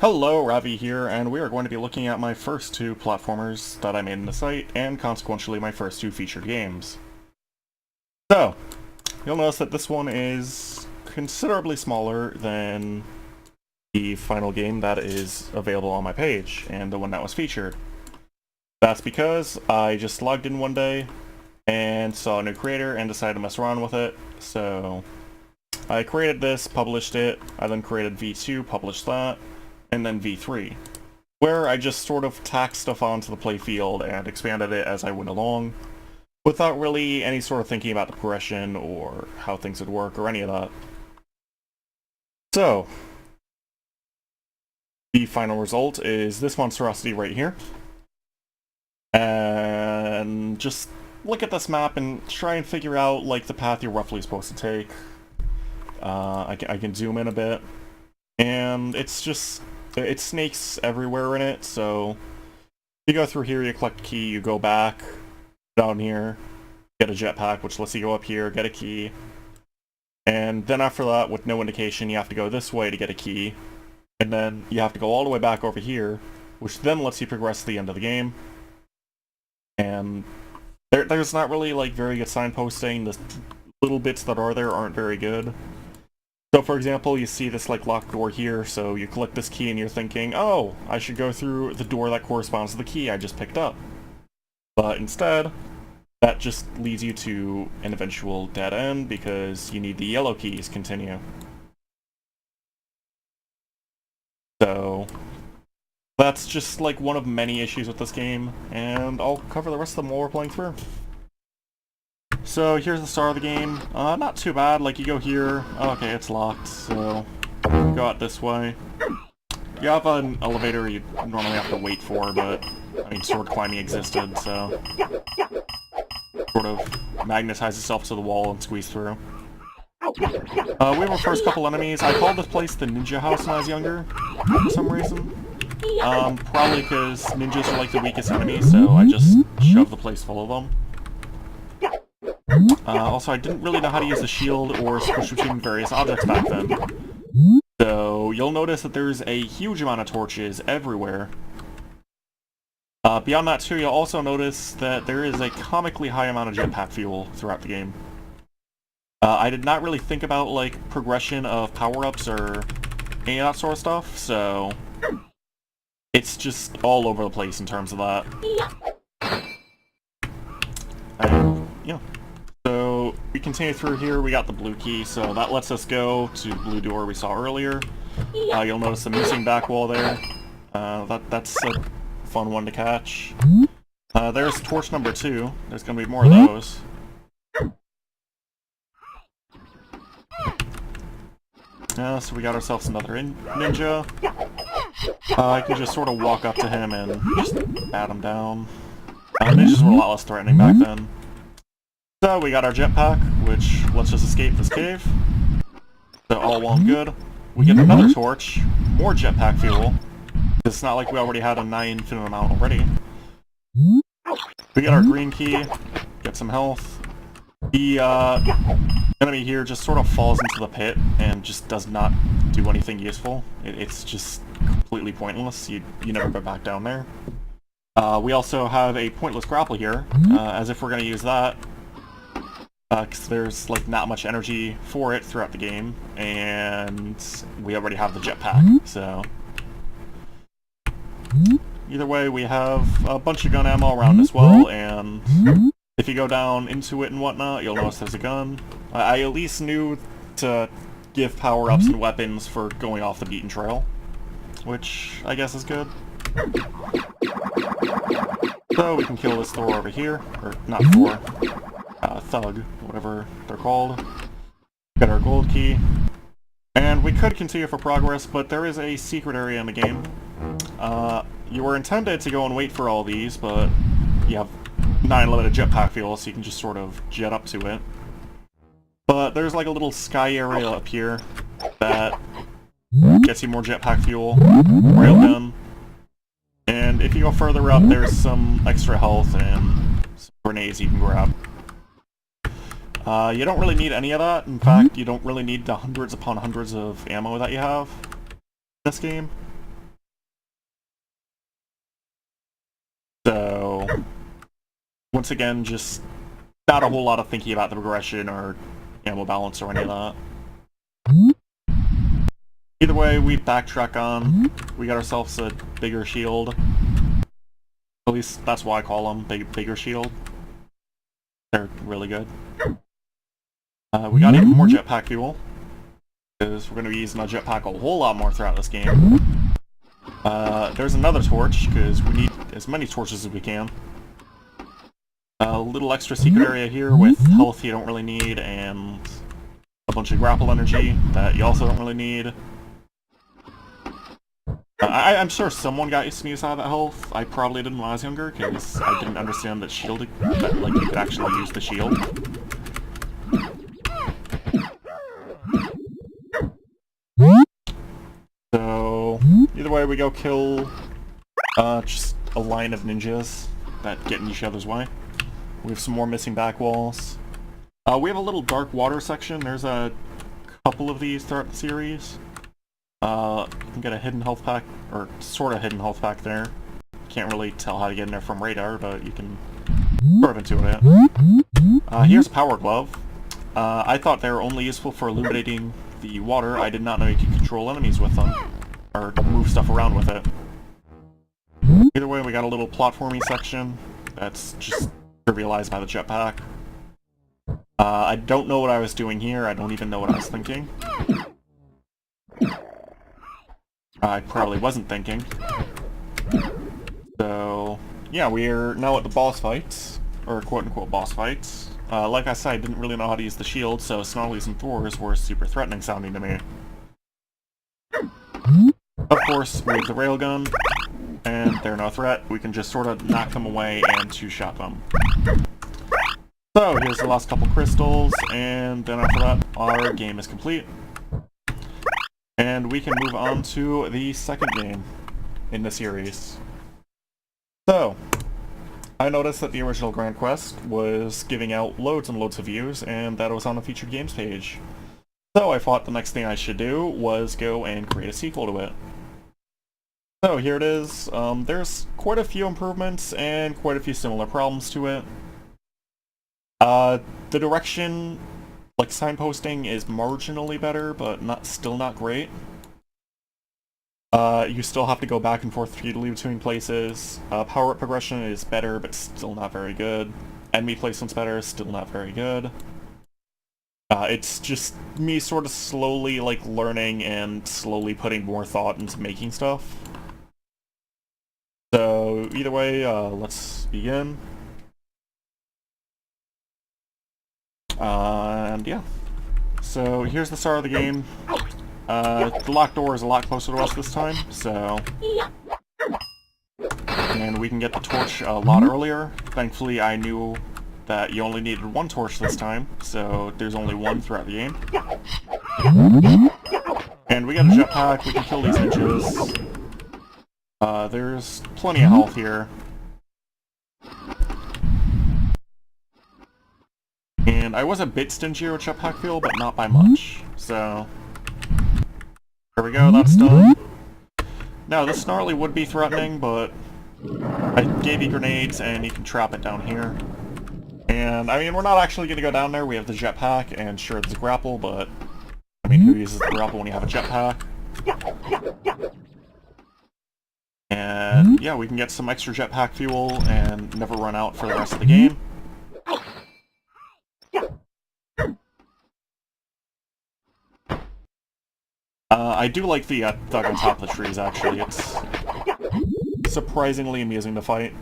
Hello, Ravi here, and we are going to be looking at my first two platformers that I made in the site, and consequentially my first two featured games. So, you'll notice that this one is considerably smaller than the final game that is available on my page, and the one that was featured. That's because I just logged in one day, and saw a new creator, and decided to mess around with it, so I created this, published it, I then created V2, published that, and then V3, where I just sort of tacked stuff onto the playfield and expanded it as I went along, without really any sort of thinking about the progression or how things would work or any of that. So, the final result is this monstrosity right here. And just look at this map and try and figure out like the path you're roughly supposed to take. I can zoom in a bit, and it's snakes everywhere in it, so you go through here, you collect a key, you go back down here, get a jetpack, which lets you go up here, get a key, and then after that, with no indication, you have to go this way to get a key, and then you have to go all the way back over here, which then lets you progress to the end of the game. And there's not really like very good signposting. The little bits that are there aren't very good. So for example, you see this like locked door here, so you collect this key and you're thinking, oh, I should go through the door that corresponds to the key I just picked up. But instead, that just leads you to an eventual dead end because you need the yellow keys to continue. So that's just like one of many issues with this game, and I'll cover the rest of them while we're playing through. So here's the start of the game. Not too bad. Like, you go here. Okay, it's locked, so go out this way. You have an elevator you normally have to wait for, but I mean, sword climbing existed, so sort of magnetize itself to the wall and squeeze through. We have our first couple enemies. I called this place the Ninja House when I was younger, for some reason. Probably because ninjas are like the weakest enemies, so I just shoved the place full of them. Also, I didn't really know how to use the shield or switch between various objects back then. So, you'll notice that there's a huge amount of torches everywhere. Beyond that too, you'll also notice that there is a comically high amount of jetpack fuel throughout the game. I did not really think about, like, progression of power-ups or any of that sort of stuff, so it's just all over the place in terms of that. Yeah. So, we continue through here, we got the blue key, so that lets us go to the blue door we saw earlier. You'll notice the missing back wall there. That's a fun one to catch. There's torch number 2. There's gonna be more of those. So we got ourselves another ninja. I can just sort of walk up to him and just bat him down. Ninjas were a lot less threatening back then. So we got our jetpack, which lets us escape this cave. So all well and good. We get another torch, more jetpack fuel. It's not like we already had a nigh infinite amount already. We get our green key, get some health. The enemy here just sort of falls into the pit and just does not do anything useful. It's just completely pointless. You never go back down there. We also have a pointless grapple here, as if we're going to use that. Because there's like not much energy for it throughout the game, and we already have the jetpack, so either way we have a bunch of gun ammo around as well, and if you go down into it and whatnot, you'll notice there's a gun. I at least knew to give power-ups and weapons for going off the beaten trail, which I guess is good. So we can kill this Thor over here, or not Thor. Thug, whatever they're called. Got our gold key. And we could continue for progress, but there is a secret area in the game. You were intended to go and wait for all these, but you have 9 limited jetpack fuel, so you can just sort of jet up to it. But there's like a little sky area up here that gets you more jetpack fuel, railgun, and if you go further up, there's some extra health and some grenades you can grab. You don't really need any of that. In fact, you don't really need the hundreds upon hundreds of ammo that you have in this game. Once again, just not a whole lot of thinking about the progression or ammo balance or any of that. Either way, we backtrack on. We got ourselves a bigger shield. At least that's why I call them bigger shield. They're really good. We got even more jetpack fuel, because we're going to be using a jetpack a whole lot more throughout this game. There's another torch, because we need as many torches as we can. A little extra secret area here with health you don't really need, and a bunch of grapple energy that you also don't really need. I'm sure someone got used to me out of that health. I probably didn't when I was younger, because I didn't understand that shield, that like you could actually use the shield. So either way, we go kill just a line of ninjas that get in each other's way. We have some more missing back walls. We have a little dark water section. There's a couple of these throughout the series. You can get a hidden health pack, or sort of hidden health pack there. Can't really tell how to get in there from radar, but you can sort of intuit it. Here's a power glove. I thought they were only useful for illuminating the water. I did not know you could control enemies with them, or move stuff around with it. Either way, we got a little platforming section that's just trivialized by the jetpack. I don't know what I was doing here. I don't even know what I was thinking. I probably wasn't thinking. So, yeah, we're now at the boss fights, or quote-unquote boss fights. Like I said, I didn't really know how to use the shield, so Snarlies and Thors were super threatening sounding to me. Of course, we have the railgun, and they're no threat. We can just sort of knock them away and two-shot them. So, here's the last couple crystals, and then after that, our game is complete. And we can move on to the second game in the series. So, I noticed that the original Grand Quest was giving out loads and loads of views, and that it was on the featured games page. So I thought the next thing I should do was go and create a sequel to it. So here it is. There's quite a few improvements and quite a few similar problems to it. The direction, like signposting, is marginally better, but still not great. You still have to go back and forth repeatedly between places. Power-up progression is better, but still not very good. Enemy placement's better, still not very good. It's just me sort of slowly, like, learning and slowly putting more thought into making stuff. So, either way, let's begin. And yeah. So, here's the start of the game. The locked door is a lot closer to us this time, so... And we can get the torch a lot earlier. Thankfully, I knew that you only needed one torch this time, so there's only one throughout the game. And we got a jetpack, we can kill these ninjas. There's plenty of health here. And I was a bit stingier with jetpack fuel, but not by much, so... There we go, that's done. Now, this Snarly would be threatening, but I gave you grenades, and you can trap it down here. And, I mean, we're not actually going to go down there. We have the jetpack, and sure, there's a grapple, but... I mean, who uses the grapple when you have a jetpack? And, yeah, we can get some extra jetpack fuel and never run out for the rest of the game. I do like the thug on top of the trees, actually. It's surprisingly amusing to fight.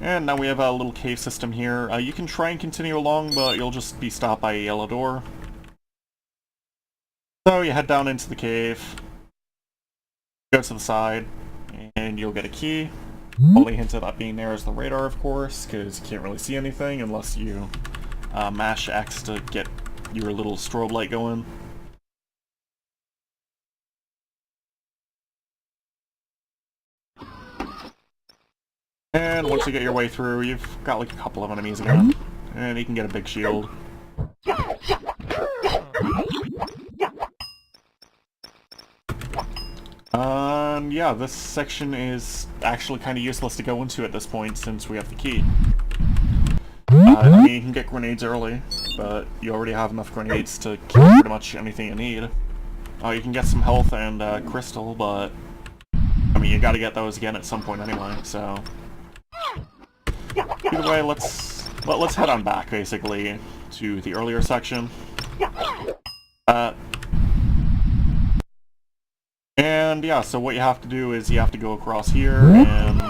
And now we have a little cave system here. You can try and continue along, but you'll just be stopped by a yellow door. So you head down into the cave, go to the side, and you'll get a key. Only hint of that being there is the radar, of course, because you can't really see anything unless you mash X to get your little strobe light going. And once you get your way through, you've got like a couple of enemies again, and you can get a big shield. Yeah, this section is actually kind of useless to go into at this point since we have the key. I mean, you can get grenades early, but you already have enough grenades to kill pretty much anything you need. You can get some health and crystal, but I mean, you gotta get those again at some point anyway, so... Either way, let's head on back, basically, to the earlier section. And yeah, so what you have to do is you have to go across here and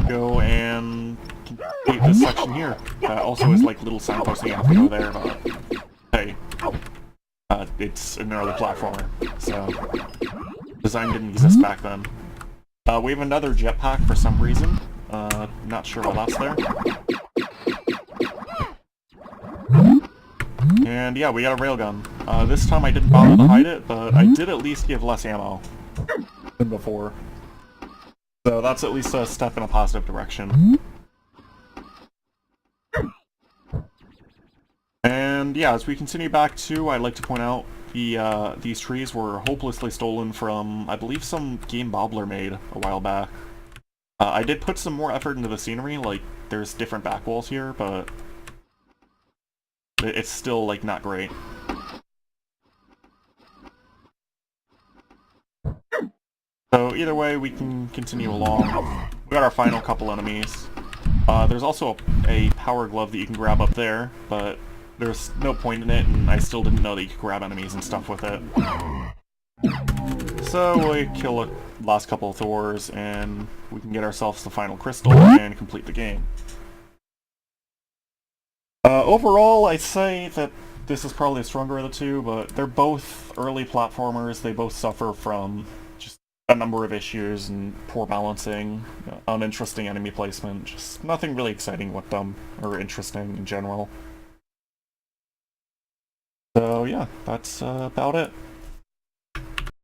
go and complete this section here. Also is like little signposts and you have to go there, but hey, it's an early platformer, so design didn't exist back then. We have another jetpack for some reason. Not sure why that's there. And yeah, we got a railgun. This time I didn't bother to hide it, but I did at least give less ammo than before. So that's at least a step in a positive direction. And yeah, as we continue back too, I'd like to point out these trees were hopelessly stolen from, I believe, some game Bobbler made a while back. I did put some more effort into the scenery, like there's different back walls here, but it's still, like, not great. So either way, we can continue along. We got our final couple enemies. There's also a power glove that you can grab up there, but there's no point in it, and I still didn't know that you could grab enemies and stuff with it. So we kill the last couple of Thors, and we can get ourselves the final crystal and complete the game. Overall, I'd say that this is probably the stronger of the two, but they're both early platformers. They both suffer from just a number of issues and poor balancing, uninteresting enemy placement, just nothing really exciting with them, or interesting in general. So yeah, that's about it.